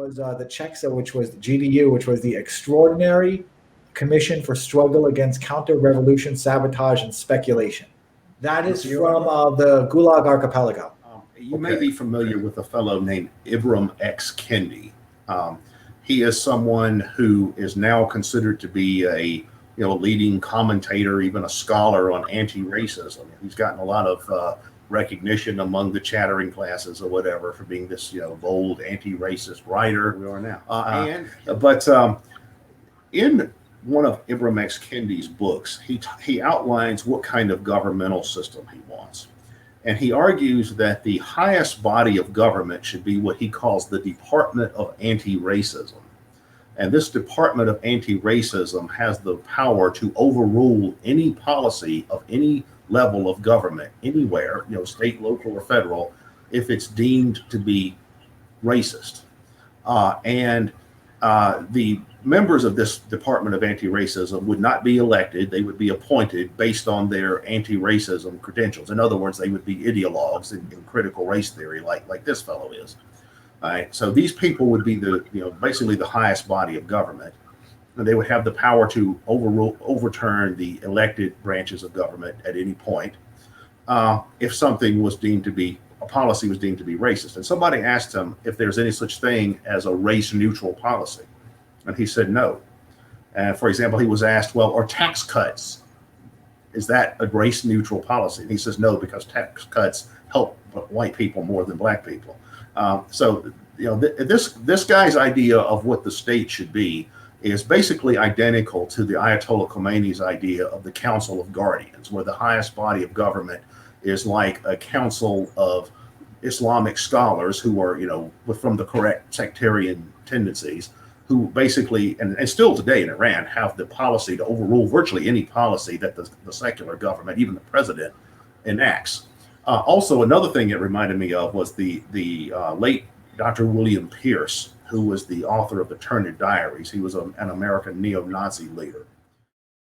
was the Czechs, which was the GDU, which was the Extraordinary Commission for Struggle Against Counter-Revolution, Sabotage, and Speculation. That is from the Gulag Archipelago. You may be familiar with a fellow named Ibram X. Kendi. He is someone who is now considered to be a leading commentator, even a scholar on anti-racism. He's gotten a lot of recognition among the chattering classes or whatever for being this bold anti-racist writer. We are now. But in one of Ibram X. Kendi's books, he outlines what kind of governmental system he wants. And he argues that the highest body of government should be what he calls the Department of Anti-Racism. And this Department of Anti-Racism has the power to overrule any policy of any level of government anywhere, state, local, or federal, if it's deemed to be racist. The members of this Department of Anti-Racism would not be elected. They would be appointed based on their anti-racism credentials. In other words, they would be ideologues in critical race theory, like this fellow is. All right. So these people would be basically the highest body of government, and they would have the power to overturn the elected branches of government at any point if something was deemed to be a policy was deemed to be racist. And somebody asked him if there's any such thing as a race-neutral policy. And he said no. And for example, he was asked, well, are tax cuts, is that a race-neutral policy? And he says no, because tax cuts help white people more than black people. This guy's idea of what the state should be is basically identical to the Ayatollah Khomeini's idea of the Council of Guardians, where the highest body of government is like a council of Islamic scholars who are, from the correct sectarian tendencies, who basically, and still today in Iran, have the policy to overrule virtually any policy that the secular government, even the president, enacts. Also, another thing it reminded me of was the late Dr. William Pierce, who was the author of the Turner Diaries. He was an American neo-Nazi leader.